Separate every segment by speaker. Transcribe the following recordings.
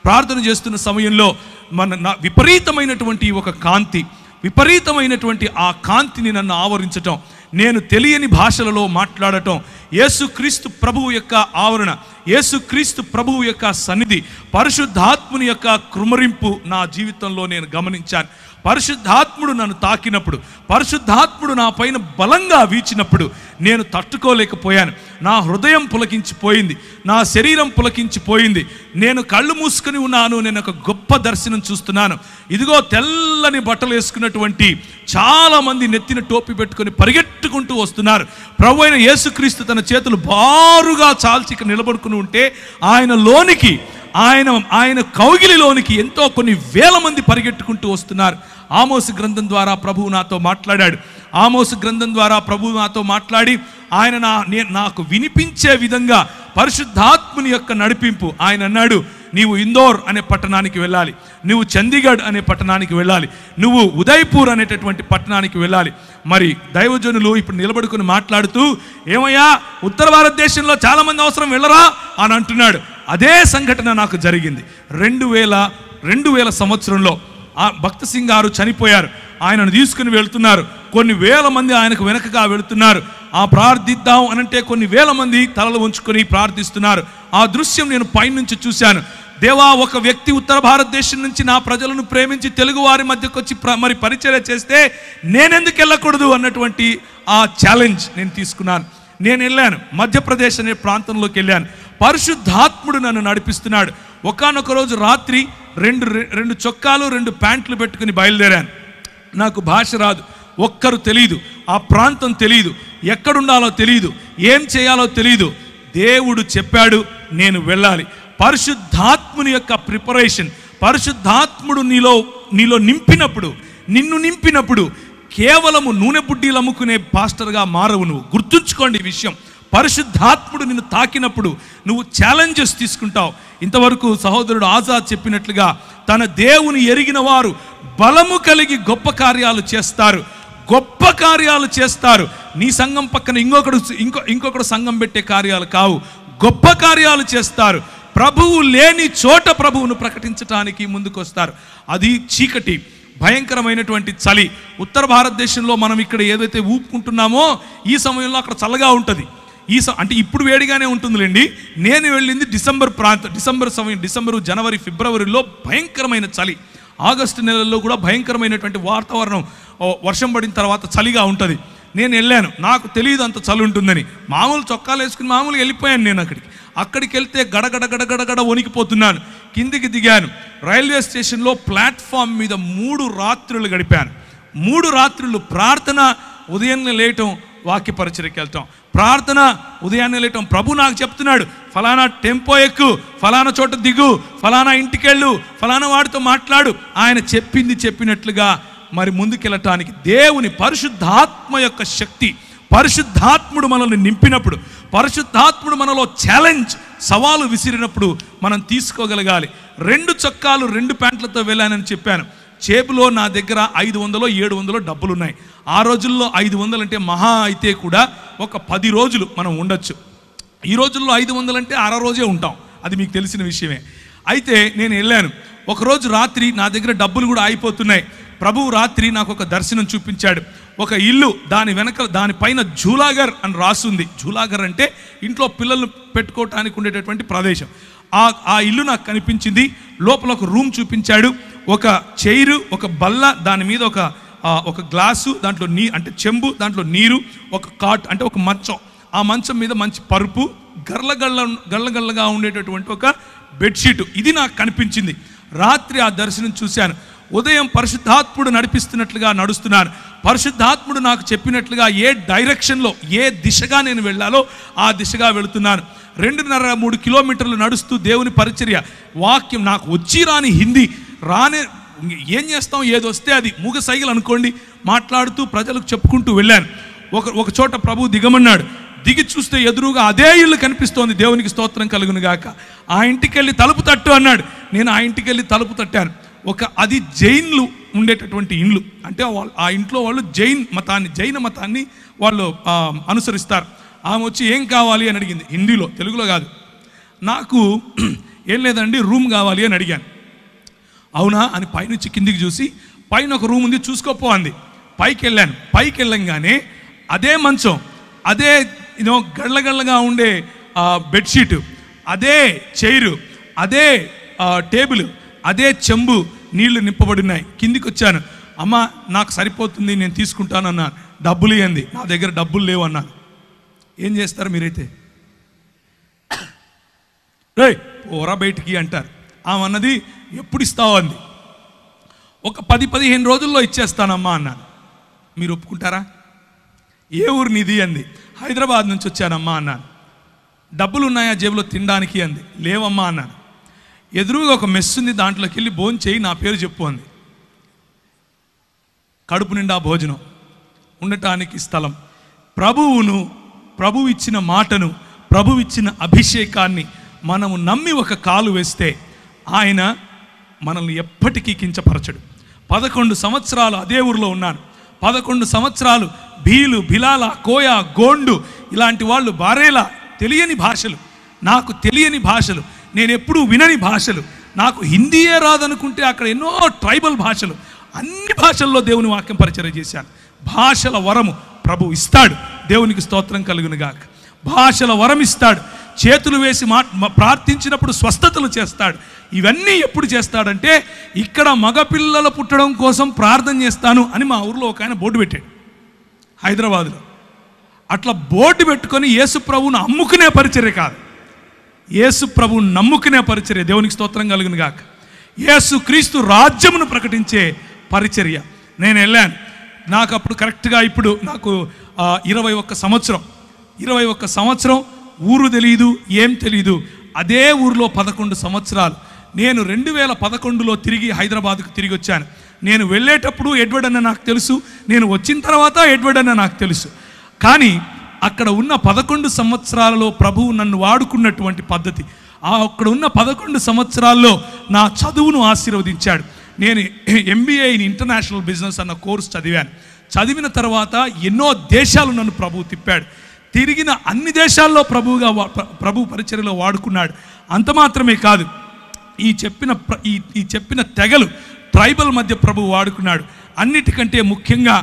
Speaker 1: ప్రార్థన చేస్తున్న సమయంలో విపరీతమైనటువంటి ఒక కాంతి, విపరీతమైనటువంటి ఆ కాంతిని నన్ను ఆవరించటం, నేను తెలియని భాషలలో మాట్లాడటం, యేసుక్రీస్తు ప్రభువు యొక్క ఆవరణ, యేసుక్రీస్తు ప్రభువు యొక్క సన్నిధి, పరిశుద్ధాత్ముని యొక్క కృమరింపు నా జీవితంలో నేను గమనించాను. పరిశుద్ధాత్ముడు నన్ను తాకినప్పుడు, పరిశుద్ధాత్ముడు నా పైన బలంగా వీచినప్పుడు నేను తట్టుకోలేకపోయాను. నా హృదయం పులకించిపోయింది, నా శరీరం పులకించిపోయింది. నేను కళ్ళు మూసుకొని ఉన్నాను. నేను ఒక గొప్ప దర్శనం చూస్తున్నాను. ఇదిగో తెల్లని బట్టలు వేసుకున్నటువంటి చాలామంది నెత్తిన టోపీ పెట్టుకొని పరిగెట్టుకుంటూ వస్తున్నారు. ప్రభు అయిన యేసుక్రీస్తు తన చేతులు బారుగా చాల్చి నిలబడుకుని ఉంటే ఆయనలోనికి, ఆయన కౌగిలిలోనికి ఎంతో కొన్ని వేల మంది పరిగెట్టుకుంటూ వస్తున్నారు. ఆమోసు గ్రంథం ద్వారా ప్రభువు నాతో మాట్లాడాడు. ఆమోసు గ్రంథం ద్వారా ప్రభువు నాతో మాట్లాడి ఆయన నాకు వినిపించే విధంగా పరిశుద్ధాత్ముని యొక్క నడిపింపు. ఆయన అన్నాడు, నీవు ఇందోర్ అనే పట్టణానికి వెళ్ళాలి, నువ్వు చండీగఢ్ అనే పట్టణానికి వెళ్ళాలి, నువ్వు ఉదయ్పూర్ అనేటటువంటి పట్టణానికి వెళ్ళాలి. మరి దైవజనులు ఇప్పుడు నిలబడుకుని మాట్లాడుతూ, ఏమయ్యా ఉత్తర భారతదేశంలో చాలామంది అవసరం వెళ్ళరా అని అంటున్నాడు. అదే సంఘటన నాకు జరిగింది. 2000 సంవత్సరంలో భక్త సింగ్ గారు చనిపోయారు. ఆయనను తీసుకుని వెళ్తున్నారు. కొన్ని వేల మంది ఆయనకు వెనకగా వెళుతున్నారు. ప్రార్థిద్దాం అనంటే కొన్ని వేల మంది తలలు ఉంచుకొని ప్రార్థిస్తున్నారు. ఆ దృశ్యం నేను పైనుంచి చూశాను. దేవా, ఒక వ్యక్తి ఉత్తర భారతదేశం నుంచి నా ప్రజలను ప్రేమించి తెలుగు వారి మధ్యకు వచ్చి మరి పరిచర్య చేస్తే నేనెందుకు వెళ్ళకూడదు అన్నటువంటి ఆ ఛాలెంజ్ నేను తీసుకున్నాను. నేను వెళ్ళాను, మధ్యప్రదేశ్ అనే ప్రాంతంలోకి వెళ్ళాను. పరిశుద్ధాత్ముడు నన్ను నడిపిస్తున్నాడు. ఒకానొక రోజు రాత్రి రెండు చొక్కాలు 2 ప్యాంట్లు పెట్టుకుని బయలుదేరాను. నాకు భాష రాదు, ఒక్కరు తెలియదు, ఆ ప్రాంతం తెలియదు, ఎక్కడుండాలో తెలియదు, ఏం చేయాలో తెలియదు. దేవుడు చెప్పాడు నేను వెళ్ళాలి. పరిశుద్ధాత్ముని యొక్క ప్రిపరేషన్, పరిశుద్ధాత్ముడు నీలో నిన్ను నింపినప్పుడు కేవలము నూనె బుడ్డీలు అమ్ముకునే పాస్టర్గా మారవు నువ్వు. గుర్తుంచుకోండి ఈ విషయం. పరిశుద్ధాత్ముడు నిన్ను తాకినప్పుడు నువ్వు ఛాలెంజెస్ తీసుకుంటావు. ఇంతవరకు సహోదరుడు ఆజాద్ చెప్పినట్లుగా తన దేవుని ఎరిగిన వారు బలము కలిగి గొప్ప కార్యాలు చేస్తారు, గొప్ప కార్యాలు చేస్తారు. నీ సంఘం పక్కన ఇంకొకడు సంఘం పెట్టే కార్యాలు కావు, గొప్ప కార్యాలు చేస్తారు. ప్రభువు లేని చోట ప్రభువును ప్రకటించడానికి ముందుకొస్తారు. అది చీకటి, భయంకరమైనటువంటి చలి. ఉత్తర భారతదేశంలో మనం ఇక్కడ ఏదైతే ఊపుకుంటున్నామో ఈ సమయంలో అక్కడ చల్లగా ఉంటుంది. అంటే ఇప్పుడు వేడిగానే ఉంటుందిలేండి. నేను వెళ్ళింది డిసెంబర్, జనవరి, ఫిబ్రవరిలో భయంకరమైన చలి. ఆగస్టు నెలల్లో కూడా భయంకరమైనటువంటి వాతావరణం, వర్షం పడిన తర్వాత చలిగా ఉంటుంది. నేను వెళ్ళాను, నాకు తెలియదు అంత చలి ఉంటుందని. మామూలు చొక్కాలు వేసుకుని మామూలుగా వెళ్ళిపోయాను. నేను అక్కడికి వెళ్తే గడగడ వణికిపోతున్నాను. కిందికి దిగాను. రైల్వే స్టేషన్లో ప్లాట్ఫామ్ మీద 3 రాత్రులు గడిపాను. 3 రాత్రులు ప్రార్థన, ఉదయాన్నే లేయటం, వాక్య పరిచర్యకి వెళ్తాం, ప్రార్థన, ఉదయాన్నే లేయటం. ప్రభు నాకు చెప్తున్నాడు, ఫలానా టెంపో ఎక్కు, ఫలానా చోట దిగు, ఫలానా ఇంటికి వెళ్ళు, ఫలానా వాడితో మాట్లాడు. ఆయన చెప్పినట్లుగా మరి ముందుకెళ్ళటానికి దేవుని పరిశుద్ధాత్మ యొక్క శక్తి, పరిశుద్ధాత్ముడు మనల్ని నింపినప్పుడు, పరిశుద్ధాత్ముడు మనలో ఛాలెంజ్, సవాలు విసిరినప్పుడు మనం తీసుకోగలగాలి. 2 చొక్కాలు 2 ప్యాంట్లతో వెళ్ళానని చెప్పాను. చేపులో నా దగ్గర 500 700 డబ్బులు ఉన్నాయి. ఆ రోజుల్లో 500 అంటే మహా అయితే కూడా ఒక 10 రోజులు మనం ఉండొచ్చు. ఈ రోజుల్లో 500 అంటే అర రోజే ఉంటాం, అది మీకు తెలిసిన విషయమే. అయితే నేను వెళ్ళాను. ఒకరోజు రాత్రి నా దగ్గర డబ్బులు కూడా అయిపోతున్నాయి. ప్రభువు రాత్రి నాకు ఒక దర్శనం చూపించాడు. ఒక ఇల్లు, దానిపైన జూలాగర్ అని రాసుంది. జూలాగర్ అంటే ఇంట్లో పిల్లలు పెట్టుకోవటానికి ఉండేటటువంటి ప్రదేశం. ఆ ఇల్లు నాకు కనిపించింది. లోపల ఒక రూమ్ చూపించాడు. ఒక చైరు, ఒక బల్ల, దాని మీద ఒక గ్లాసు, దాంట్లో అంటే చెంబు, దాంట్లో నీరు, ఒక కాట్ అంటే ఒక మంచం, ఆ మంచం మీద మంచి పరుపు, గల్లగల్లగా ఉండేటటువంటి ఒక బెడ్షీటు. ఇది నాకు కనిపించింది. రాత్రి ఆ దర్శనం చూశాను. ఉదయం పరిశుద్ధాత్ముడు నడిపిస్తున్నట్లుగా నడుస్తున్నాను. పరిశుద్ధాత్ముడు నాకు చెప్పినట్లుగా ఏ డైరెక్షన్లో, ఏ దిశగా నేను వెళ్ళాలో ఆ దిశగా వెళుతున్నాను. 2.5-3 కిలోమీటర్లు నడుస్తూ దేవుని పరిచర్య, వాక్యం. నాకు వచ్చి రాని హిందీ ఏం చేస్తాం, ఏది వస్తే అది మూగ సైగలు అనుకోండి, మాట్లాడుతూ ప్రజలకు చెప్పుకుంటూ వెళ్ళాను. ఒక చోట ప్రభు దిగమన్నాడు. దిగి చూస్తే ఎదురుగా అదే ఇల్లు కనిపిస్తోంది. దేవునికి స్తోత్రం కలుగును గాక. ఆ ఇంటికి వెళ్ళి తలుపు తట్టు అన్నాడు. నేను ఆ ఇంటికి వెళ్ళి తలుపు తట్టాను. అది జైన్లు ఉండేటటువంటి ఇండ్లు. అంటే ఆ ఇంట్లో వాళ్ళు జైన మతాన్ని వాళ్ళు అనుసరిస్తారు. ఆమె వచ్చి ఏం కావాలి అని అడిగింది, హిందీలో, తెలుగులో కాదు. నాకు ఏం లేదండి రూమ్ కావాలి అని అడిగాను. అవునా అని పైనుంచి కిందికి చూసి, పైన ఒక రూమ్ ఉంది చూసుకోపో అంది. పైకి వెళ్ళాను. పైకి వెళ్ళంగానే అదే మంచం, అదే గళ్ళగళ్ళగా ఉండే బెడ్షీటు, అదే చైరు, అదే టేబుల్, అదే చెంబు, నీళ్లు నింపబడినాయి. కిందికి వచ్చాను. అమ్మ నాకు సరిపోతుంది, నేను తీసుకుంటానన్నాను. డబ్బులు ఇవ్వండి. నా దగ్గర డబ్బులు లేవు అన్నాను. ఏం చేస్తారు మీరైతే? రే ఓరా బయటికి అంటారు. ఆమె అన్నది ఎప్పుడు ఇస్తావు అంది. ఒక 10-15 రోజుల్లో ఇచ్చేస్తానమ్మా అన్నాను. మీరు ఒప్పుకుంటారా? ఏ ఊరు నీది అంది. హైదరాబాద్ నుంచి వచ్చానమ్మా అన్నాను. డబ్బులు ఉన్నాయా జేబులో తినడానికి అంది. లేవమ్మా అన్నాను. ఎదురుగా ఒక మెస్ ఉంది, దాంట్లోకి వెళ్ళి భోజనం చేయి, నా పేరు చెప్పు అంది. కడుపు నిండా భోజనం, ఉండటానికి స్థలం, ప్రభువు ఇచ్చిన మాటను, ప్రభువు ఇచ్చిన అభిషేకాన్ని మనము నమ్మి ఒక కాలు వేస్తే ఆయన మనల్ని ఎప్పటికీ కించపరచడు. 11 సంవత్సరాలు అదే ఊరిలో ఉన్నాను. 11 సంవత్సరాలు భీలు, బిలాల, కోయ, గోండు ఇలాంటి వాళ్ళు, బారేలా, తెలియని భాషలు, నాకు తెలియని భాషలు, నేను ఎప్పుడూ వినని భాషలు, నాకు హిందీయే రాదనుకుంటే అక్కడ ఎన్నో ట్రైబల్ భాషలు, అన్ని భాషల్లో దేవుని వాక్యం పరిచయం చేశాను. భాషల వరము ప్రభు ఇస్తాడు. దేవునికి స్తోత్రం కలుగును గాక. భాషల వరం ఇస్తాడు. చేతులు వేసి ప్రార్థించినప్పుడు స్వస్థతలు చేస్తాడు. ఇవన్నీ ఎప్పుడు చేస్తాడంటే, ఇక్కడ మగపిల్లలు పుట్టడం కోసం ప్రార్థన చేస్తాను అని మా ఊర్లో ఒక ఆయన బోర్డు పెట్టాడు హైదరాబాదులో. అట్లా బోర్డు పెట్టుకొని యేసు ప్రభువును అమ్ముకునే పరిచర్య కాదు, యేసు ప్రభువును నమ్ముకునే పరిచర్య. దేవునికి స్తోత్రం కలుగును గాక. యేసు క్రీస్తు రాజ్యమును ప్రకటించే పరిచర్య. నేను వెళ్ళాను. నాకు అప్పుడు కరెక్ట్గా ఇప్పుడు నాకు 21 సంవత్సరం, ఊరు తెలియదు, ఏం తెలీదు. అదే ఊరిలో 11 సంవత్సరాలు. నేను 2011లో తిరిగి హైదరాబాద్కు తిరిగి వచ్చాను. నేను వెళ్ళేటప్పుడు ఎడ్వర్డ్ అన్న నాకు తెలుసు, నేను వచ్చిన తర్వాత ఎడ్వర్డ్ అన్న నాకు తెలుసు. కానీ అక్కడ ఉన్న 11 సంవత్సరాలలో ప్రభువు నన్ను వాడుకున్నటువంటి పద్ధతి, అక్కడ ఉన్న 11 సంవత్సరాల్లో నా చదువును ఆశీర్వదించాడు. నేను MBA ఇన్ ఇంటర్నేషనల్ బిజినెస్ అన్న కోర్స్ చదివాను. చదివిన తర్వాత ఎన్నో దేశాలు నన్ను ప్రభువు తిప్పాడు. తిరిగిన అన్ని దేశాల్లో ప్రభు పరిచర్యలో వాడుకున్నాడు. అంత మాత్రమే కాదు, ఈ చెప్పిన తెగలు, ట్రైబల్ మధ్య ప్రభు వాడుకున్నాడు. అన్నిటికంటే ముఖ్యంగా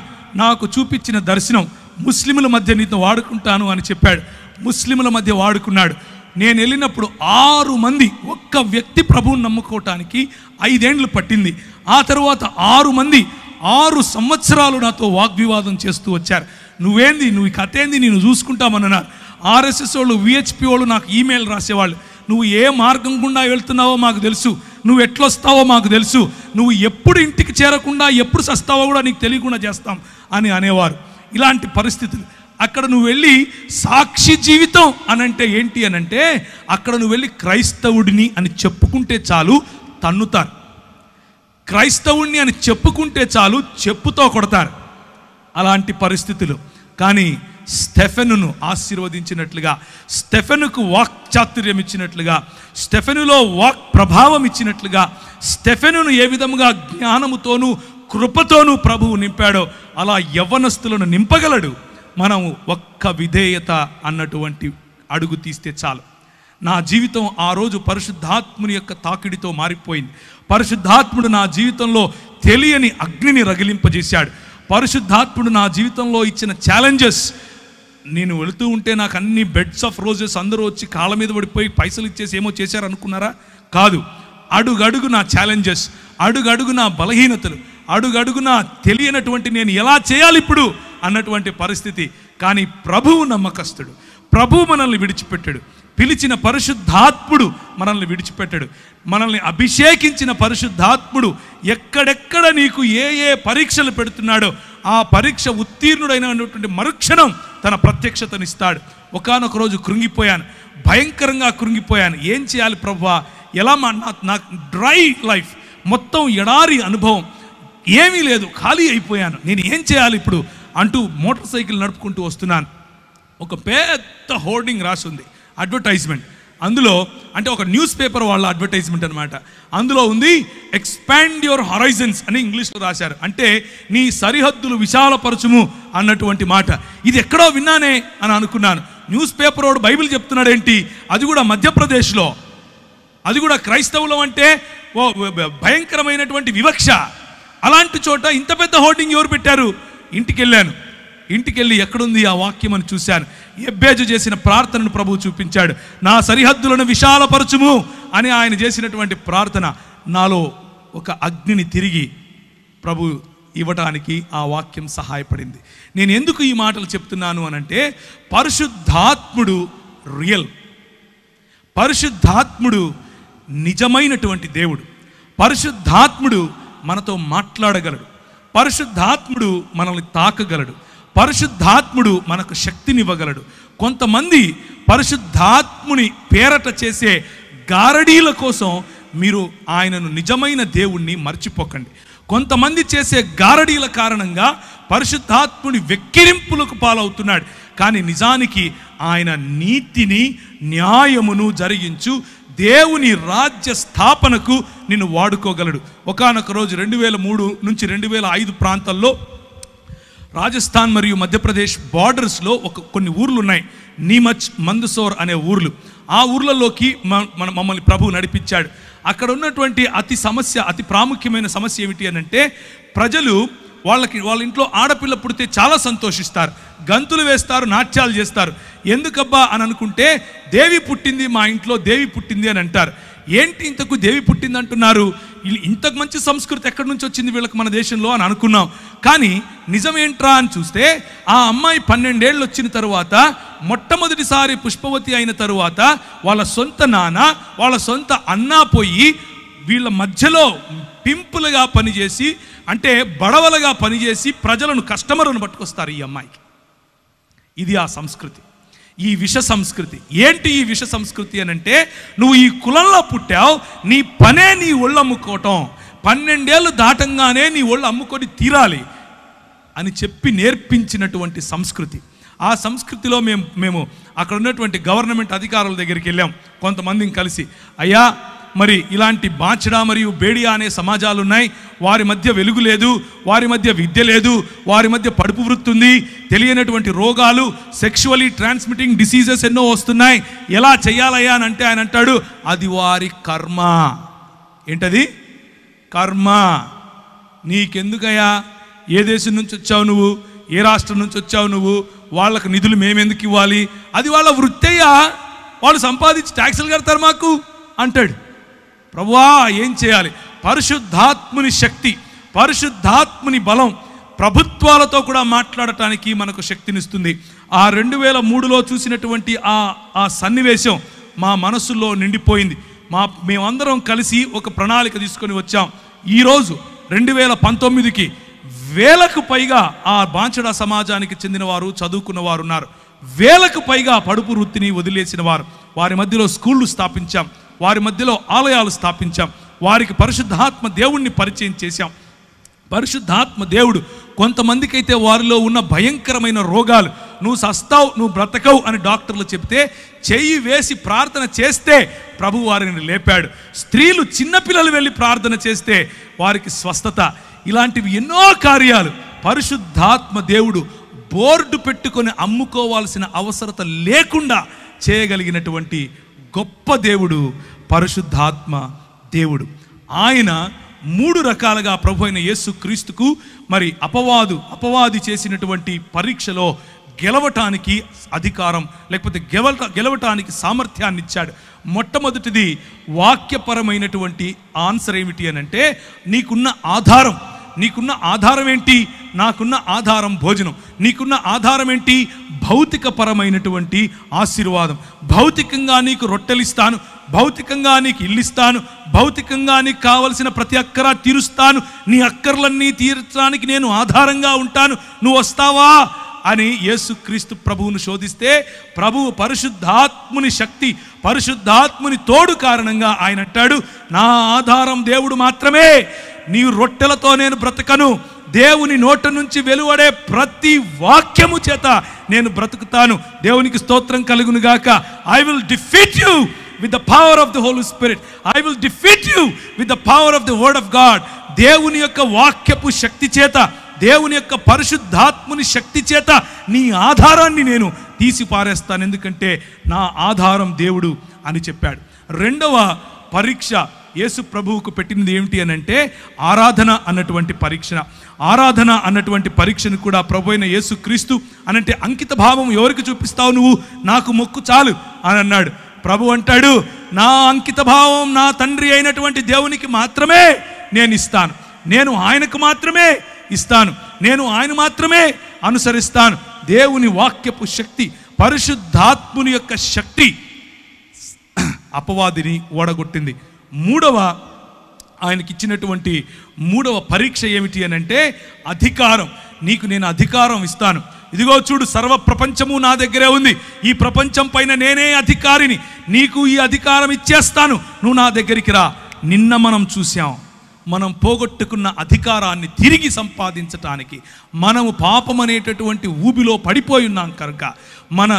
Speaker 1: నాకు చూపించిన దర్శనం, ముస్లింల మధ్య నీతో వాడుకుంటాను అని చెప్పాడు. ముస్లింల మధ్య వాడుకున్నాడు. నేను వెళ్ళినప్పుడు 6 మంది, ఒక్క వ్యక్తి ప్రభువుని నమ్ముకోవటానికి 5 ఏండ్లు పట్టింది. ఆ తర్వాత 6 మంది 6 సంవత్సరాలు నాతో వాగ్వివాదం చేస్తూ వచ్చారు. నువ్వేంది, నువ్వు కథ ఏంది, నేను చూసుకుంటామన్నారు. RSS వాళ్ళు, VHP వాళ్ళు నాకు ఈమెయిల్ రాసేవాళ్ళు. నువ్వు ఏ మార్గం గుండా వెళ్తున్నావో మాకు తెలుసు, నువ్వు ఎట్లొస్తావో మాకు తెలుసు, నువ్వు ఎప్పుడు ఇంటికి చేరకుండా ఎప్పుడు సస్తావో కూడా నీకు తెలియకుండా చేస్తాం అని అనేవారు. ఇలాంటి పరిస్థితులు. అక్కడ నువ్వు వెళ్ళి సాక్షి జీవితం అనంటే ఏంటి అనంటే, అక్కడ నువ్వు వెళ్ళి క్రైస్తవుడిని అని చెప్పుకుంటే చాలు తన్నుతారు. క్రైస్తవుడిని అని చెప్పుకుంటే చాలు చెప్పుతో కొడతారు. అలాంటి పరిస్థితులు. కానీ స్టెఫెనును ఆశీర్వదించినట్లుగా, స్టెఫెనుకు వాక్చాతుర్యం ఇచ్చినట్లుగా, స్టెఫెనులో వాక్ ప్రభావం ఇచ్చినట్లుగా, స్టెఫెనును ఏ విధముగా జ్ఞానముతోనూ కృపతోనూ ప్రభువు నింపాడో అలా యవ్వనస్తులను నింపగలడు. మనం ఒక్క విధేయత అన్నటువంటి అడుగు తీస్తే చాలు. నా జీవితం ఆ రోజు పరిశుద్ధాత్ముని యొక్క తాకిడితో మారిపోయింది. పరిశుద్ధాత్ముడు నా జీవితంలో తెలియని అగ్నిని రగిలింపజేశాడు. పరిశుద్ధాత్ముడు నా జీవితంలో ఇచ్చిన ఛాలెంజెస్, నేను వెళుతూ ఉంటే నాకు అన్ని బెడ్స్ ఆఫ్ రోజెస్ అందరూ వచ్చి కాళ్ళ మీద పడిపోయి పైసలు ఇచ్చేసి ఏమో చేశారనుకున్నారా? కాదు. అడుగడుగు నా ఛాలెంజెస్, అడుగడుగు నా బలహీనతలు, అడుగడుగు నా తెలియనటువంటి నేను ఎలా చేయాలి ఇప్పుడు అన్నటువంటి పరిస్థితి. కానీ ప్రభువు నమ్మకస్తుడు. ప్రభువు మనల్ని విడిచిపెట్టాడు. పిలిచిన పరిశుద్ధాత్ముడు మనల్ని విడిచిపెట్టాడు. మనల్ని అభిషేకించిన పరిశుద్ధాత్ముడు ఎక్కడెక్కడ నీకు ఏ పరీక్షలు పెడుతున్నాడో ఆ పరీక్ష ఉత్తీర్ణుడైనటువంటి మరుక్షణం తన ప్రత్యక్షతనిస్తాడు. ఒకానొక రోజు కృంగిపోయాను, భయంకరంగా కృంగిపోయాను. ఏం చేయాలి ప్రభువా? ఎలా నాకు డ్రై లైఫ్, మొత్తం ఎడారి అనుభవం, ఏమీ లేదు, ఖాళీ అయిపోయాను. నేను ఏం చేయాలి ఇప్పుడు అంటూ మోటార్ సైకిల్ నడుపుకుంటూ వస్తున్నాను. ఒక పెద్ద హోర్డింగ్ రాసి ఉంది, అడ్వర్టైజ్మెంట్. అందులో అంటే ఒక న్యూస్ పేపర్ వాళ్ళ అడ్వర్టైజ్మెంట్ అనమాట. అందులో ఉంది ఎక్స్పాండ్ యువర్ హరైజన్స్ అని ఇంగ్లీష్లో రాశారు. అంటే నీ సరిహద్దులు విశాలపరచుము అన్నటువంటి మాట. ఇది ఎక్కడో విన్నానే అని అనుకున్నాను. న్యూస్ పేపర్ వాడు బైబిల్ చెప్తున్నాడు ఏంటి, అది కూడా మధ్యప్రదేశ్లో. అది కూడా క్రైస్తవులం అంటే భయంకరమైనటువంటి వివక్ష. అలాంటి చోట ఇంత పెద్ద హోర్డింగ్ ఎవరు పెట్టారు? ఇంటికెళ్ళి ఎక్కడుంది ఆ వాక్యం అని చూశాను. ఎబ్బేజు చేసిన ప్రార్థనను ప్రభువు చూపించాడు. నా సరిహద్దులను విశాలపరచుము అని ఆయన చేసినటువంటి ప్రార్థన నాలో ఒక అగ్నిని తిరిగి ప్రభు ఇవ్వటానికి ఆ వాక్యం సహాయపడింది. నేను ఎందుకు ఈ మాటలు చెప్తున్నాను అనంటే, పరిశుద్ధాత్ముడు రియల్, పరిశుద్ధాత్ముడు నిజమైనటువంటి దేవుడు, పరిశుద్ధాత్ముడు మనతో మాట్లాడగలడు, పరిశుద్ధాత్ముడు మనల్ని తాకగలడు, పరిశుద్ధాత్ముడు మనకు శక్తినివ్వగలడు. కొంతమంది పరిశుద్ధాత్ముని పేరట చేసే గారడీల కోసం మీరు ఆయనను నిజమైన దేవుణ్ణి మర్చిపోకండి. కొంతమంది చేసే గారడీల కారణంగా పరిశుద్ధాత్ముని వెక్కిరింపులకు పాలవుతున్నాడు. కానీ నిజానికి ఆయన నీతిని న్యాయమును జరిగించు దేవుని రాజ్య స్థాపనకు నిన్ను వాడుకోగలడు. ఒకానొక రోజు 2003 నుంచి 2005 ప్రాంతాల్లో రాజస్థాన్ మరియు మధ్యప్రదేశ్ బార్డర్స్లో కొన్ని ఊర్లు ఉన్నాయి. నీమచ్, మందసోర్ అనే ఊర్లు. ఆ ఊర్లలోకి మమ్మల్ని ప్రభువు నడిపించాడు. అక్కడ ఉన్నటువంటి అతి ప్రాముఖ్యమైన సమస్య ఏమిటి అని అంటే, ప్రజలు వాళ్ళ ఇంట్లో ఆడపిల్ల పుడితే చాలా సంతోషిస్తారు, గంతులు వేస్తారు, నాట్యాలు చేస్తారు. ఎందుకబ్బా అని అనుకుంటే, దేవి పుట్టింది, మా ఇంట్లో దేవి పుట్టింది అని అంటారు. ఏంటి ఇంతకు దేవి పుట్టింది అంటున్నారు? ఇంతకు మంచి సంస్కృతి ఎక్కడి నుంచి వచ్చింది వీళ్ళకి మన దేశంలో అని అనుకున్నాం. కానీ నిజమేంట్రా అని చూస్తే, ఆ అమ్మాయి 12 ఏళ్ళు వచ్చిన తరువాత, మొట్టమొదటిసారి పుష్పవతి అయిన తరువాత, వాళ్ళ సొంత నాన్న వాళ్ళ సొంత అన్న పోయి వీళ్ళ మధ్యలో పింపులుగా పనిచేసి, అంటే బడవలుగా పనిచేసి ప్రజలను కస్టమర్లను పట్టుకొస్తారు ఈ అమ్మాయికి. ఇది ఆ సంస్కృతి, ఈ విష సంస్కృతి. ఏంటి ఈ విష సంస్కృతి అని అంటే, నువ్వు ఈ కులంలో పుట్టావు, నీ పనే నీ ఒళ్ళు అమ్ముకోవటం, 12 ఏళ్ళు దాటంగానే నీ ఒళ్ళు అమ్ముకొని తీరాలి అని చెప్పి నేర్పించినటువంటి సంస్కృతి. ఆ సంస్కృతిలో మేము అక్కడ ఉన్నటువంటి గవర్నమెంట్ అధికారుల దగ్గరికి వెళ్ళాం కొంతమందిని కలిసి. అయ్యా, మరి ఇలాంటి బాచడా మరియు బేడియా అనే సమాజాలు ఉన్నాయి, వారి మధ్య వెలుగు లేదు, వారి మధ్య విద్య లేదు, వారి మధ్య పడుపు వృత్తి ఉంది, తెలియనటువంటి రోగాలు, సెక్షువలీ ట్రాన్స్మిటింగ్ డిసీజెస్ ఎన్నో వస్తున్నాయి, ఎలా చెయ్యాలయ్యా అని అంటే ఆయన అంటాడు, అది వారి కర్మ. ఏంటది? కర్మ. నీకెందుకయ్యా? ఏ దేశం నుంచి వచ్చావు నువ్వు? ఏ రాష్ట్రం నుంచి వచ్చావు నువ్వు? వాళ్ళకు నిధులు మేమెందుకు ఇవ్వాలి? అది వాళ్ళ వృత్తయ్యా, వాళ్ళు సంపాదించి ట్యాక్సులు కడతారు మాకు అంటాడు. ప్రభువా, ఏం చేయాలి? పరిశుద్ధాత్ముని శక్తి, పరిశుద్ధాత్ముని బలం ప్రభుత్వాలతో కూడా మాట్లాడటానికి మనకు శక్తినిస్తుంది. ఆ 2003లో చూసినటువంటి ఆ సన్నివేశం మా మనసులో నిండిపోయింది. మేమందరం కలిసి ఒక ప్రణాళిక తీసుకొని వచ్చాం. ఈరోజు 2019కి వేలకు పైగా ఆ బాంచడా సమాజానికి చెందిన వారు, చదువుకున్న వారు ఉన్నారు. వేలకు పైగా పడుపు వృత్తిని వదిలేసిన వారు. వారి మధ్యలో స్కూళ్ళు స్థాపించాం, వారి మధ్యలో ఆలయాలు స్థాపించాం, వారికి పరిశుద్ధాత్మ దేవుణ్ణి పరిచయం చేశాం. పరిశుద్ధాత్మ దేవుడు కొంతమందికి అయితే వారిలో ఉన్న భయంకరమైన రోగాలు, నువ్వు సస్తావు, నువ్వు బ్రతకవు అని డాక్టర్లు చెప్తే చెయ్యి వేసి ప్రార్థన చేస్తే ప్రభు వారిని లేపాడు. స్త్రీలు, చిన్నపిల్లలు వెళ్ళి ప్రార్థన చేస్తే వారికి స్వస్థత. ఇలాంటివి ఎన్నో కార్యాలు పరిశుద్ధాత్మ దేవుడు బోర్డు పెట్టుకొని అమ్ముకోవాల్సిన అవసరత లేకుండా చేయగలిగినటువంటి గొప్ప దేవుడు పరిశుద్ధాత్మ దేవుడు. ఆయన 3 రకాలుగా ప్రభు అయిన యేసు క్రీస్తుకు మరి అపవాది చేసినటువంటి పరీక్షలో గెలవటానికి అధికారం, లేకపోతే గెలవటానికి సామర్థ్యాన్ని ఇచ్చాడు. మొట్టమొదటిది వాక్యపరమైనటువంటి ఆన్సర్ ఏమిటి అని అంటే, నీకున్న ఆధారం ఏంటి? నాకున్న ఆధారం భోజనం. నీకున్న ఆధారం ఏంటి? భౌతికపరమైనటువంటి ఆశీర్వాదం. భౌతికంగా నీకు రొట్టెలిస్తాను, భౌతికంగా నీకు ఇల్లిస్తాను, భౌతికంగా నీకు కావలసిన ప్రతి అక్కర తీరుస్తాను, నీ అక్కర్లన్నీ తీర్చడానికి నేను ఆధారంగా ఉంటాను, నువ్వు వస్తావా అని యేసుక్రీస్తు ప్రభువును శోధిస్తే, ప్రభువు పరిశుద్ధాత్ముని శక్తి, పరిశుద్ధాత్ముని తోడు కారణంగా ఆయన అంటాడు, నా ఆధారం దేవుడు మాత్రమే. నీ రొట్టెలతో నేను బ్రతకను, దేవుని నోట నుంచి వెలువడే ప్రతి వాక్యము చేత నేను బ్రతుకుతాను. దేవునికి స్తోత్రం కలుగును గాక. I will defeat you with the power of the Holy Spirit. I will defeat you with the power of the word of God. దేవుని యొక్క వాక్యపు శక్తి చేత, దేవుని యొక్క పరిశుద్ధాత్ముని శక్తి చేత నీ ఆధారాన్ని నేను తీసి పారేస్తాను, ఎందుకంటే నా ఆధారం దేవుడు అని చెప్పాడు. రెండవ పరీక్ష యేసు ప్రభువుకు పెట్టినది ఏమిటి అని అంటే ఆరాధన అన్నటువంటి పరీక్ష. ఆరాధన అన్నటువంటి పరీక్షను కూడా ప్రభు అయిన యేసు క్రీస్తు అనంటే అంకిత భావం ఎవరికి చూపిస్తావు నువ్వు? నాకు మొక్కు చాలు అని అన్నాడు. ప్రభు అంటాడు, నా అంకిత భావం నా తండ్రి అయినటువంటి దేవునికి మాత్రమే నేను ఇస్తాను, నేను ఆయనకు మాత్రమే ఇస్తాను, నేను ఆయన మాత్రమే అనుసరిస్తాను. దేవుని వాక్యపు శక్తి, పరిశుద్ధాత్ముని యొక్క శక్తి అపవాదిని ఓడగొట్టింది. ఆయనకిచ్చినటువంటి మూడవ పరీక్ష ఏమిటి అని అంటే అధికారం. నీకు నేను అధికారం ఇస్తాను, ఇదిగో చూడు సర్వ ప్రపంచము నా దగ్గరే ఉంది, ఈ ప్రపంచం పైన నేనే అధికారిని, నీకు ఈ అధికారం ఇచ్చేస్తాను, నువ్వు నా దగ్గరికి రా. నిన్న మనం చూసాం, మనం పోగొట్టుకున్న అధికారాన్ని తిరిగి సంపాదించటానికి మనము పాపం అనేటటువంటి ఊబిలో పడిపోయి ఉన్నాం కనుక మన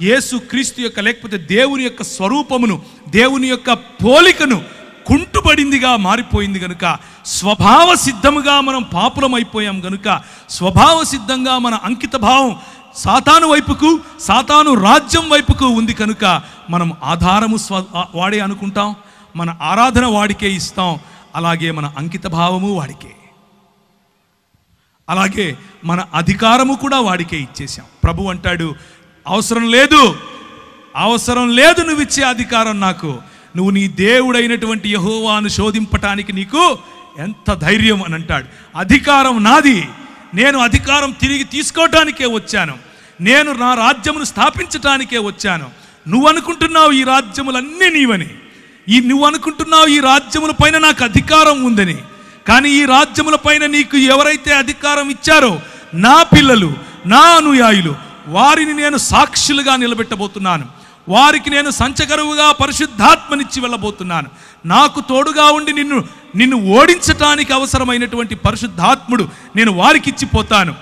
Speaker 1: యేసు క్రీస్తు యొక్క లేకపోతే దేవుని యొక్క స్వరూపమును, దేవుని యొక్క పోలికను కుంటుబడిందిగా మారిపోయింది కనుక, స్వభావ సిద్ధముగా మనం పాపులం అయిపోయాం కనుక, స్వభావ సిద్ధంగా మన అంకిత భావం సాతాను వైపుకు, సాతాను రాజ్యం వైపుకు ఉంది కనుక మనం ఆధారము వాడే అనుకుంటాం, మన ఆరాధన వాడికే ఇస్తాం, అలాగే మన అంకిత భావము వాడికే, అలాగే మన అధికారము కూడా వాడికే ఇచ్చేసాం. ప్రభు అంటాడు, అవసరం లేదు నువ్వు ఇచ్చే అధికారం నాకు, నువ్వు నీ దేవుడైనటువంటి యెహోవాను శోధింపటానికి నీకు ఎంత ధైర్యం అని అంటాడు. అధికారం నాది, నేను అధికారం తిరిగి తీసుకోవటానికే వచ్చాను, నేను నా రాజ్యమును స్థాపించటానికే వచ్చాను. నువ్వు అనుకుంటున్నావు ఈ రాజ్యములన్నీ నీవని, నువ్వు అనుకుంటున్నావు ఈ రాజ్యముల పైన నాకు అధికారం ఉందని, కానీ ఈ రాజ్యముల పైన నీకు ఎవరైతే అధికారం ఇచ్చారో నా పిల్లలు, నా అనుయాయులు, వారిని నేను సాక్షులుగా నిలబెట్టబోతున్నాను, వారికి నేను సంచకరువుగా పరిశుద్ధాత్మనిచ్చి వెళ్ళబోతున్నాను. నాకు తోడుగా ఉండి నిన్ను ఓడించటానికి అవసరమైనటువంటి పరిశుద్ధాత్ముడు నేను వారికి ఇచ్చిపోతాను.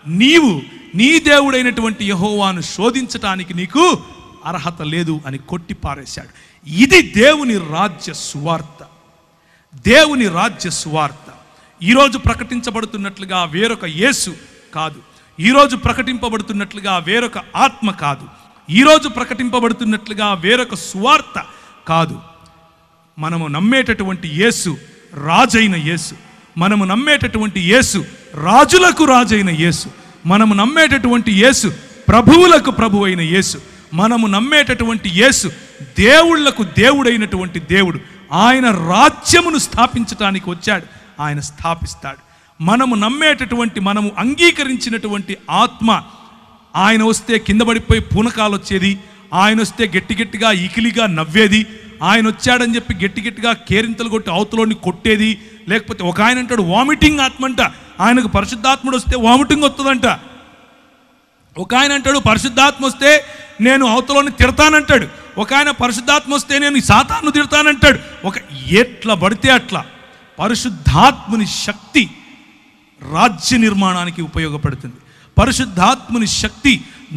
Speaker 1: నీవు నీ దేవుడైనటువంటి యెహోవాను శోధించటానికి నీకు అర్హత లేదు అని కొట్టి పారేశాడు. ఇది దేవుని రాజ్య సువార్త. దేవుని రాజ్య సువార్త ఈరోజు ప్రకటించబడుతున్నట్లుగా వేరొక యేసు కాదు, ఈరోజు ప్రకటింపబడుతున్నట్లుగా వేరొక ఆత్మ కాదు, ఈరోజు ప్రకటింపబడుతున్నట్లుగా వేరొక సువార్త కాదు. మనము నమ్మేటటువంటి యేసు రాజైన యేసు, మనము నమ్మేటటువంటి యేసు రాజులకు రాజైన యేసు, మనము నమ్మేటటువంటి యేసు ప్రభువులకు ప్రభువైన యేసు, మనము నమ్మేటటువంటి యేసు దేవుళ్లకు దేవుడైనటువంటి దేవుడు. ఆయన రాజ్యమును స్థాపించటానికి వచ్చాడు, ఆయన స్థాపిస్తాడు. మనము నమ్మేటటువంటి, మనము అంగీకరించినటువంటి ఆత్మ, ఆయన వస్తే కింద పడిపోయి పూనకాలు వచ్చేది, ఆయన వస్తే గట్టిగా ఈకిలిగా నవ్వేది, ఆయన వచ్చాడని చెప్పి గట్టిగా కేరింతలు కొట్టి అవతలోని కొట్టేది, లేకపోతే ఒక ఆయన అంటాడు వామిటింగ్ ఆత్మ అంట, ఆయనకు పరిశుద్ధాత్ముడు వస్తే వామిటింగ్ వస్తుందంట. ఒక ఆయన అంటాడు పరిశుద్ధాత్మ వస్తే నేను అవతలోని తిడతానంటాడు, ఒక ఆయన పరిశుద్ధాత్మ వస్తే నేను సాతాను తిడతానంటాడు. ఎట్లా పడితే అట్లా పరిశుద్ధాత్ముని శక్తి రాజ్య నిర్మాణానికి ఉపయోగపడుతుంది. పరిశుద్ధాత్ముని శక్తి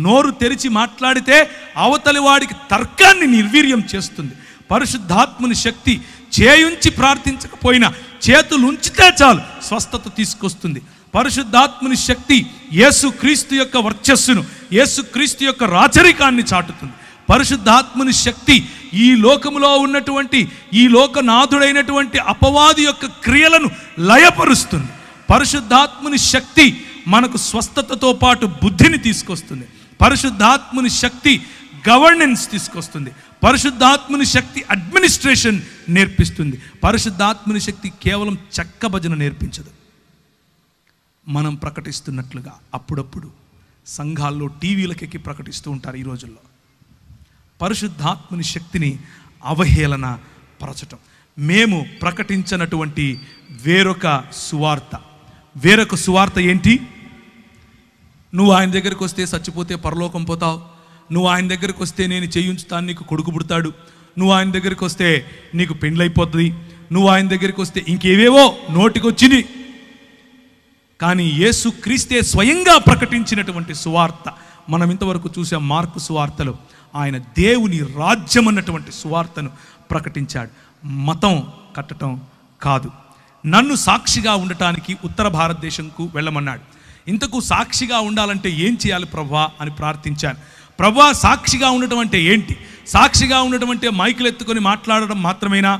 Speaker 1: నోరు తెరిచి మాట్లాడితే అవతలి వాడికి తర్కాన్ని నిర్వీర్యం చేస్తుంది. పరిశుద్ధాత్ముని శక్తి చేయుంచి ప్రార్థించకపోయినా చేతులు ఉంచితే చాలు స్వస్థత తీసుకొస్తుంది. పరిశుద్ధాత్ముని శక్తి యేసుక్రీస్తు యొక్క వర్చస్సును, యేసుక్రీస్తు యొక్క రాచరికాన్ని చాటుతుంది. పరిశుద్ధాత్ముని శక్తి ఈ లోకములో ఉన్నటువంటి, ఈ లోకనాథుడైనటువంటి అపవాది యొక్క క్రియలను లయపరుస్తుంది. పరిశుద్ధాత్ముని శక్తి మనకు స్వస్థతతో పాటు బుద్ధిని తీసుకొస్తుంది. పరిశుద్ధాత్ముని శక్తి గవర్నెన్స్ తీసుకొస్తుంది. పరిశుద్ధాత్ముని శక్తి అడ్మినిస్ట్రేషన్ నేర్పిస్తుంది. పరిశుద్ధాత్ముని శక్తి కేవలం చెక్క భజన నేర్పించదు. మనం ప్రకటిస్తున్నట్లుగా అప్పుడప్పుడు సంఘాల్లో టీవీలకెక్కి ప్రకటిస్తూ ఉంటారు. ఈ రోజుల్లో పరిశుద్ధాత్ముని శక్తిని అవహేళన పరచటం, మేము ప్రకటించినటువంటి వేరొక సువార్త ఏంటి? నువ్వు ఆయన దగ్గరికి వస్తే చచ్చిపోతే పరలోకం పోతావు, నువ్వు ఆయన దగ్గరికి వస్తే నేను చేయించుతాను, నీకు కొడుకు పుడతాడు, నువ్వు ఆయన దగ్గరికి వస్తే నీకు పెండ్లైపోతుంది, నువ్వు ఆయన దగ్గరికి వస్తే ఇంకేవేవో నోటికొచ్చింది. కానీ యేసుక్రీస్తే స్వయంగా ప్రకటించినటువంటి సువార్త మనం ఇంతవరకు చూసాం. మార్కు సువార్తలో ఆయన దేవుని రాజ్యం అన్నటువంటి సువార్తను ప్రకటించాడు. మతం కట్టడం కాదు. నన్ను సాక్షిగా ఉండటానికి ఉత్తర భారతదేశంకు వెళ్ళమన్నాడు. ఇంతకు సాక్షిగా ఉండాలంటే ఏం చేయాలి ప్రభువా అని ప్రార్థించాను. ప్రభువా సాక్షిగా ఉండటం అంటే ఏంటి? సాక్షిగా ఉండడం అంటే మైకులు ఎత్తుకొని మాట్లాడడం మాత్రమేనా?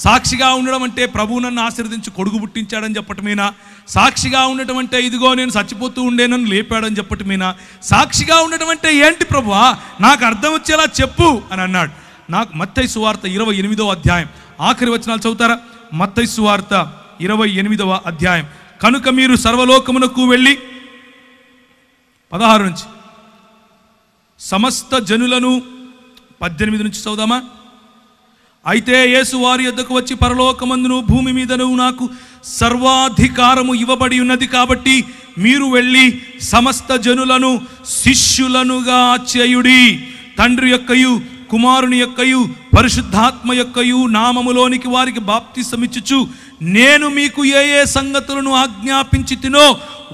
Speaker 1: సాక్షిగా ఉండడం అంటే ప్రభువు నన్ను ఆశీర్వదించి కొడుకు పుట్టించాడని చెప్పటమేనా? సాక్షిగా ఉండటం అంటే ఇదిగో నేను చచ్చిపోతూ ఉండేనని లేపాడని చెప్పటమేనా? సాక్షిగా ఉండటం అంటే ఏంటి ప్రభువా, నాకు అర్థం వచ్చేలా చెప్పు అని అన్నాడు. నాకు మత్తయి సువార్త 28వ అధ్యాయం ఆఖరి వచనాలు చదువుతారా? మత్తయి సువార్త 28వ అధ్యాయం. కనుక మీరు సర్వలోకమునకు వెళ్ళి 16 నుంచి సమస్త జనులను 18 నుంచి చదువుదామా? అయితే యేసు వారి యొద్దకు వచ్చి, పరలోకమందును భూమి మీదను నాకు సర్వాధికారము ఇవ్వబడి ఉన్నది కాబట్టి మీరు వెళ్ళి సమస్త జనులను శిష్యులనుగా చేయుడి. తండ్రి యొక్కయు కుమారుని యొక్కయు పరిశుద్ధాత్మ యొక్కయు నామములోనికి వారికి బాప్తిసమిచ్చుచు నేను మీకు ఏ ఏ సంగతులను ఆజ్ఞాపించి తినో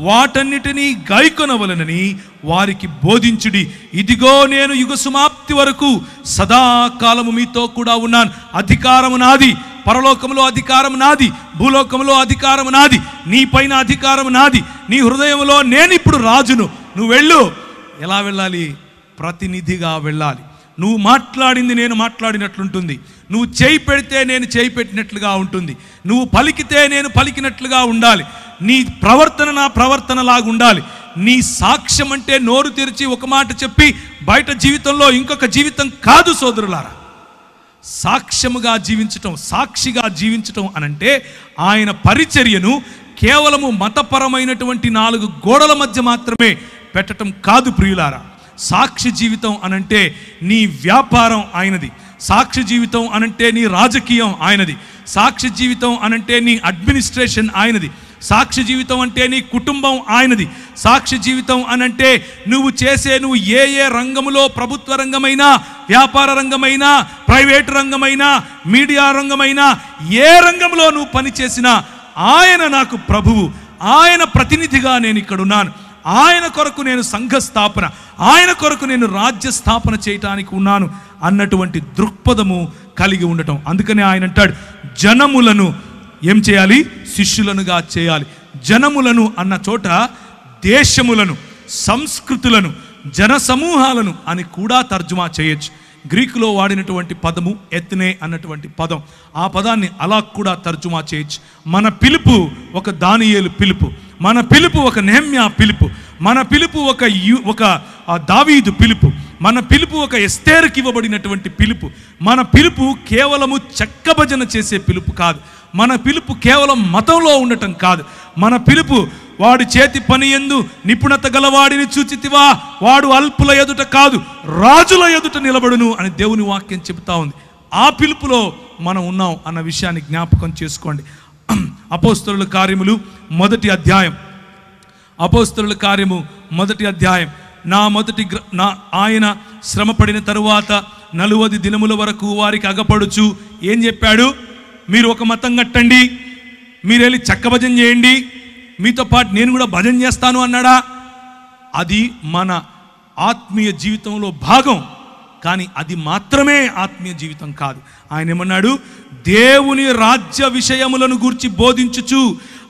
Speaker 1: వాటన్నిటినీ గైకొనవలనని వారికి బోధించుడి. ఇదిగో నేను యుగ సమాప్తి వరకు సదాకాలము మీతో కూడా ఉన్నాను. అధికారము నాది, పరలోకములో అధికారం నాది, భూలోకములో అధికారం నాది, నీ పైన అధికారం నాది, నీ హృదయంలో నేను ఇప్పుడు రాజును. నువ్వు వెళ్ళు. ఎలా వెళ్ళాలి? ప్రతినిధిగా వెళ్ళాలి. నువ్వు మాట్లాడింది నేను మాట్లాడినట్లుంటుంది, నువ్వు చేయి పెడితే నేను చేయి పెట్టినట్లుగా ఉంటుంది, నువ్వు పలికితే నేను పలికినట్లుగా ఉండాలి, నీ ప్రవర్తన నా ప్రవర్తనలాగా ఉండాలి. నీ సాక్ష్యం అంటే నోరు తెరిచి ఒక మాట చెప్పి బయట జీవితంలో ఇంకొక జీవితం కాదు సోదరులారా. సాక్ష్యముగా జీవించటం, సాక్షిగా జీవించటం అనంటే ఆయన పరిచర్యను కేవలము మతపరమైనటువంటి 4 గోడల మధ్య మాత్రమే పెట్టడం కాదు ప్రియులారా. సాక్షి జీవితం అనంటే నీ వ్యాపారం ఆయనది, సాక్షి జీవితం అనంటే నీ రాజకీయం ఆయనది, సాక్షి జీవితం అనంటే నీ అడ్మినిస్ట్రేషన్ ఆయనది, సాక్షి జీవితం అంటే నీ కుటుంబం ఆయనది, సాక్షి జీవితం అనంటే నువ్వు ఏ ఏ రంగములో, ప్రభుత్వ రంగమైనా, వ్యాపార రంగమైనా, ప్రైవేటు రంగమైనా, మీడియా రంగమైనా, ఏ రంగంలో నువ్వు పనిచేసినా ఆయన నాకు ప్రభువు, ఆయన ప్రతినిధిగా నేను ఇక్కడ ఉన్నాను, ఆయన కొరకు నేను సంఘ స్థాపన, ఆయన కొరకు నేను రాజ్య స్థాపన చేయటానికి ఉన్నాను అన్నటువంటి దృక్పథము కలిగి ఉండటం. అందుకనే ఆయన అంటాడు, జనములను ఏం చేయాలి? శిష్యులనుగా చేయాలి. జనములను అన్న చోట దేశములను, సంస్కృతులను, జన సమూహాలను అని కూడా తర్జుమా చేయొచ్చు. గ్రీకులో వాడినటువంటి పదము ఎత్నే అన్నటువంటి పదం, ఆ పదాన్ని అలా కూడా తర్జుమా చేయొచ్చు. మన పిలుపు ఒక దానియేలు పిలుపు, మన పిలుపు ఒక నెహెమ్యా పిలుపు, మన పిలుపు ఒక దావీదు పిలుపు, మన పిలుపు ఒక ఎస్తేరుకి ఇవ్వబడినటువంటి పిలుపు. మన పిలుపు కేవలము చెక్కభజన చేసే పిలుపు కాదు, మన పిలుపు కేవలం మతంలో ఉండటం కాదు. మన పిలుపు వాడి చేతి పని యందు నిపుణత గలవాడిని చూచితివా, వాడు అల్పుల ఎదుట కాదు రాజుల ఎదుట నిలబడును అని దేవుని వాక్యం చెబుతా ఉంది. ఆ పిలుపులో మనం ఉన్నాం అన్న విషయాన్ని జ్ఞాపకం చేసుకోండి. అపోస్తలుల కార్యములు 1వ అధ్యాయం, అపోస్తలుల కార్యము 1వ అధ్యాయం. ఆయన శ్రమపడిన తరువాత 40 దినముల వరకు వారికి అగపడుచు ఏం చెప్పాడు? మీరు ఒక మతం కట్టండి, మీరు వెళ్ళి చక్క భజన చేయండి, మీతో పాటు నేను కూడా భజన చేస్తాను అన్నాడా? అది మన ఆత్మీయ జీవితంలో భాగం, కానీ అది మాత్రమే ఆత్మీయ జీవితం కాదు. ఆయన ఏమన్నాడు? దేవుని రాజ్య విషయములను గూర్చి బోధించుచు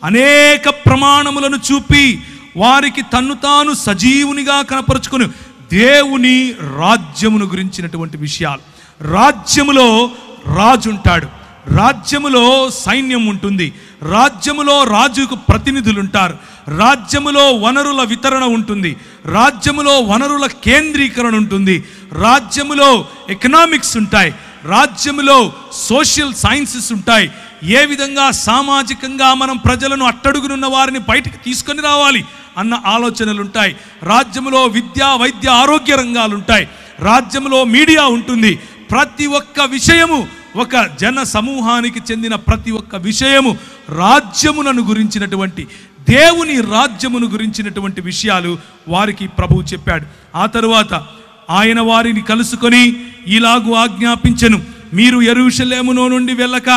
Speaker 1: అనేక ప్రమాణములను చూపి వారికి తన్ను తాను సజీవునిగా కనపరుచుకుని దేవుని రాజ్యమును గురించినటువంటి విషయాలు. రాజ్యములో రాజు ఉంటాడు, రాజ్యములో సైన్యం ఉంటుంది, రాజ్యములో రాజుకు ప్రతినిధులు ఉంటారు, రాజ్యములో వనరుల వితరణ ఉంటుంది, రాజ్యములో వనరుల కేంద్రీకరణ ఉంటుంది, రాజ్యములో ఎకనామిక్స్ ఉంటాయి, రాజ్యములో సోషల్ సైన్సెస్ ఉంటాయి. ఏ విధంగా సామాజికంగా మనం ప్రజలను అట్టడుగునున్న వారిని బయటికి తీసుకొని రావాలి అన్న ఆలోచనలు ఉంటాయి. రాజ్యములో విద్య, వైద్య, ఆరోగ్య రంగాలు ఉంటాయి, రాజ్యములో మీడియా ఉంటుంది. ప్రతి ఒక్క విషయము, ఒక జన సమూహానికి చెందిన ప్రతి ఒక్క విషయము రాజ్యములను గురించినటువంటి, దేవుని రాజ్యమును గురించినటువంటి విషయాలు వారికి ప్రభువు చెప్పాడు. ఆ తరువాత ఆయన వారిని కలుసుకొని ఇలాగు ఆజ్ఞాపించెను, మీరు యెరూషలేములో నుండి వెళ్ళక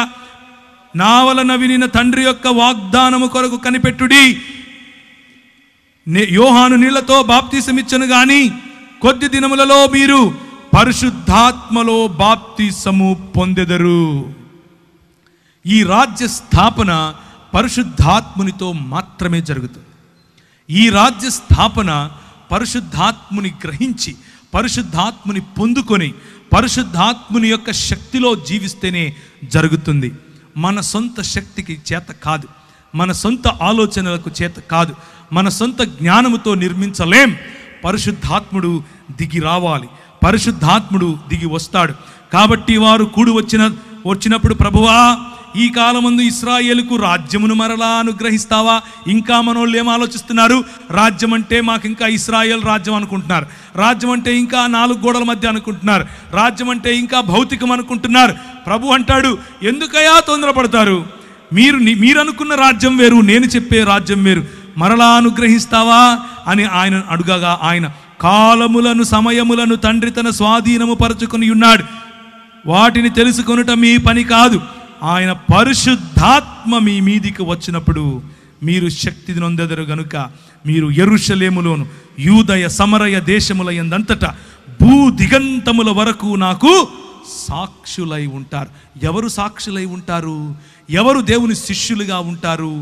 Speaker 1: నా వలన వినిన తండ్రి యొక్క వాగ్దానము కొరకు కనిపెట్టుడి. యోహాను నీళ్లతో బాప్తిసమిచ్చను గాని కొద్ది దినములలో మీరు పరిశుద్ధాత్మలో బాప్తిసము పొందెదరు. ఈ రాజ్య స్థాపన పరిశుద్ధాత్మునితో మాత్రమే జరుగుతుంది. ఈ రాజ్య స్థాపన పరిశుద్ధాత్ముని గ్రహించి, పరిశుద్ధాత్ముని పొందుకొని, పరిశుద్ధాత్ముని యొక్క శక్తిలో జీవిస్తేనే జరుగుతుంది. మన సొంత శక్తికి చేత కాదు, మన సొంత ఆలోచనలకు చేత కాదు, మన సొంత జ్ఞానముతో నిర్మించలేం. పరిశుద్ధాత్ముడు దిగి రావాలి, పరిశుద్ధాత్ముడు దిగి వస్తాడు. కాబట్టి వారు కూడి వచ్చినప్పుడు ప్రభువా, ఈ కాలమందు ఇశ్రాయేలుకు రాజ్యమును మరలా అనుగ్రహిస్తావా? ఇంకా మనోళ్ళు ఏం ఆలోచిస్తున్నారు? రాజ్యం అంటే మాకు ఇంకా ఇశ్రాయేల్ రాజ్యం అనుకుంటున్నారు, రాజ్యం అంటే ఇంకా 4 గోడల మధ్య అనుకుంటున్నారు, రాజ్యం అంటే ఇంకా భౌతికం అనుకుంటున్నారు. ప్రభు అంటాడు, ఎందుకయ్యా తొందరపడతారు? మీరు అనుకున్న రాజ్యం వేరు, నేను చెప్పే రాజ్యం వేరు. మరలా అనుగ్రహిస్తావా అని ఆయన అడుగగా, ఆయన కాలములను సమయములను తండ్రి తన స్వాధీనము పరచుకొని ఉన్నాడు, వాటిని తెలుసుకొనుట మీ పని కాదు. ఆయన పరిశుద్ధాత్మ మీ మీదికి వచ్చినప్పుడు మీరు శక్తిని నొందెదరు గనుక మీరు యెరూషలేములోను యూదయ సమరయ దేశముల యందంతటా భూ దిగంతముల వరకు నాకు సాక్షులై ఉంటారు. ఎవరు సాక్షులై ఉంటారు? ఎవరు దేవుని శిష్యులుగా ఉంటారు?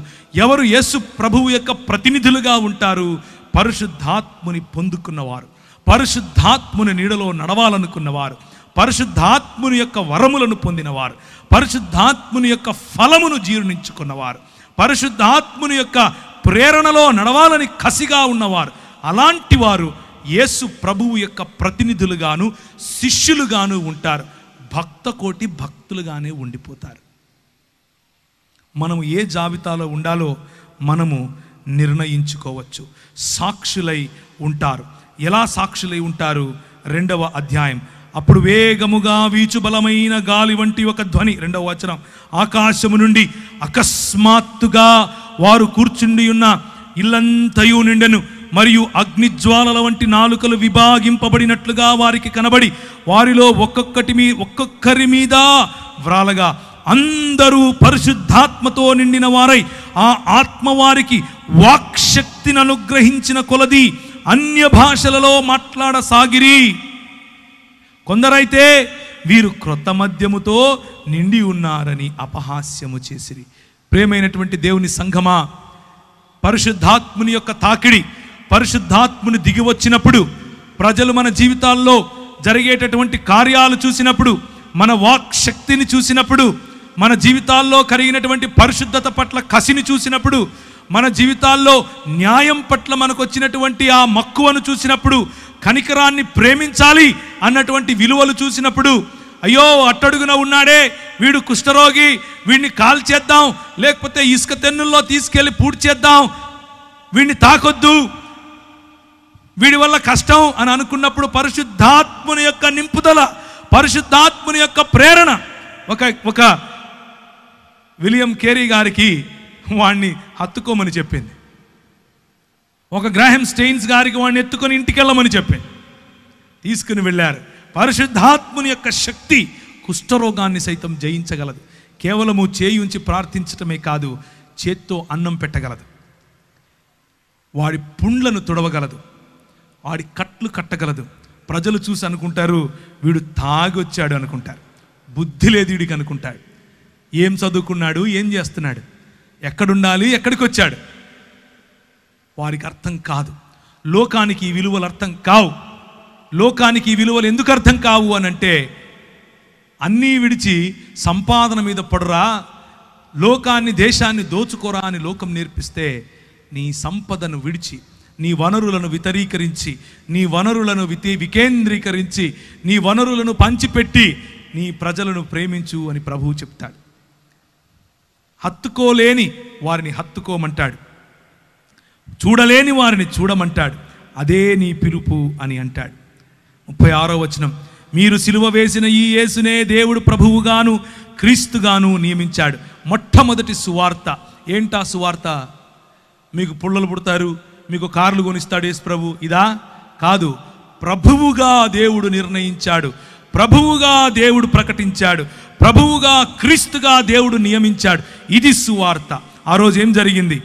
Speaker 1: ఎవరు యేసు ప్రభువు యొక్క ప్రతినిధులుగా ఉంటారు? పరిశుద్ధాత్ముని పొందుకున్నవారు, పరిశుద్ధాత్ముని నీడలో నడవాలనుకున్నవారు, పరిశుద్ధాత్ముని యొక్క వరములను పొందినవారు, పరిశుద్ధాత్ముని యొక్క ఫలమును జీర్ణించుకున్నవారు, పరిశుద్ధాత్ముని యొక్క ప్రేరణలో నడవాలని కసిగా ఉన్నవారు. అలాంటి వారు యేసు ప్రభువు యొక్క ప్రతినిధులుగాను శిష్యులుగాను ఉంటారు. భక్త కోటి భక్తులుగానే ఉండిపోతారు. మనము ఏ జాబితాలో ఉండాలో మనము నిర్ణయించుకోవచ్చు. సాక్షులై ఉంటారు. ఎలా సాక్షులై ఉంటారు? 2వ అధ్యాయం. అప్పుడు వేగముగా వీచు బలమైన గాలి వంటి ఒక ధ్వని, 2వ వచనం, ఆకాశము నుండి అకస్మాత్తుగా వారు కూర్చుండి ఉన్న ఇల్లంతయు నిండెను. మరియు అగ్నిజ్వాలల వంటి నాలుకలు విభాగింపబడినట్లుగా వారికి కనబడి వారిలో ఒక్కొక్కరి మీద వ్రాలగా అందరూ పరిశుద్ధాత్మతో నిండిన వారై ఆ ఆత్మ వారికి వాక్శక్తిని అనుగ్రహించిన కొలది అన్య భాషలలో మాట్లాడసాగిరి. కొందరైతే వీరు క్రొత్త మద్యముతో నిండి ఉన్నారని అపహాస్యము చేసిరి. ప్రేమైనటువంటి దేవుని సంఘమా, పరిశుద్ధాత్ముని యొక్క తాకిడి, పరిశుద్ధాత్ముని దిగి వచ్చినప్పుడు, ప్రజలు మన జీవితాల్లో జరిగేటటువంటి కార్యాలు చూసినప్పుడు, మన వాక్ శక్తిని చూసినప్పుడు, మన జీవితాల్లో కలిగినటువంటి పరిశుద్ధత పట్ల కసిని చూసినప్పుడు, మన జీవితాల్లో న్యాయం పట్ల మనకు వచ్చినటువంటి ఆ మక్కువను చూసినప్పుడు, కనికరాన్ని ప్రేమించాలి అన్నటువంటి విలువలు చూసినప్పుడు, అయ్యో అట్టడుగున ఉన్నాడే వీడు కుష్ఠరోగి, వీడిని కాల్చేద్దాం, లేకపోతే ఇసుక తెన్నుల్లో తీసుకెళ్ళి పూడ్చేద్దాం, వీడిని తాకొద్దు, వీడి వల్ల కష్టం అని అనుకున్నప్పుడు పరిశుద్ధాత్ముని యొక్క నింపుదల, పరిశుద్ధాత్ముని యొక్క ప్రేరణ. ఒక విలియం కేరీ గారికి వాడిని హత్తుకోమని చెప్పింది, ఒక గ్రాహం స్టెయిన్స్ గారికి వాడిని ఎత్తుకొని ఇంటికి వెళ్ళమని చెప్పింది. తీసుకుని వెళ్ళారు. పరిశుద్ధాత్ముని యొక్క శక్తి కుష్ఠరోగాన్ని సైతం జయించగలదు. కేవలము చేయి ఉంచి ప్రార్థించటమే కాదు, చేత్తో అన్నం పెట్టగలదు, వాడి పుండ్లను తుడవగలదు, వాడి కట్లు కట్టగలదు. ప్రజలు చూసి అనుకుంటారు వీడు తాగొచ్చాడు అనుకుంటారు, బుద్ధి లేదు వీడికి అనుకుంటాడు. ఏం చదువుకున్నాడు, ఏం చేస్తున్నాడు, ఎక్కడుండాలి, ఎక్కడికి వచ్చాడు, వారికి అర్థం కాదు. లోకానికి ఈ విలువలు అర్థం కావు. లోకానికి ఈ విలువలు ఎందుకు అర్థం కావు అని అంటే, అన్నీ విడిచి సంపాదన మీద పడురా, లోకాన్ని దేశాన్ని దోచుకోరా అని లోకం నేర్పిస్తే, నీ సంపదను విడిచి, నీ వనరులను వితరీకరించి, నీ వనరులను వికేంద్రీకరించి, నీ వనరులను పంచిపెట్టి నీ ప్రజలను ప్రేమించు అని ప్రభువు చెప్తాడు. హత్తుకోలేని వారిని హత్తుకోమంటాడు, చూడలేని వారిని చూడమంటాడు. అదే నీ పిలుపు అని అంటాడు. 36వ వచనం, మీరు సిలువ వేసిన ఈ యేసునే దేవుడు ప్రభువుగాను క్రీస్తుగాను నియమించాడు. మొట్టమొదటి సువార్త ఏంటా సువార్త? మీకు పుల్లలు పుడతారు, మీకు కార్లు కొనిస్తాడు యేసు ప్రభు, ఇదా? కాదు. ప్రభువుగా దేవుడు నిర్ణయించాడు, ప్రభువుగా దేవుడు ప్రకటించాడు, ప్రభువుగా క్రీస్తుగా దేవుడు నియమించాడు. ఇది సువార్త. ఆ రోజు ఏం జరిగింది?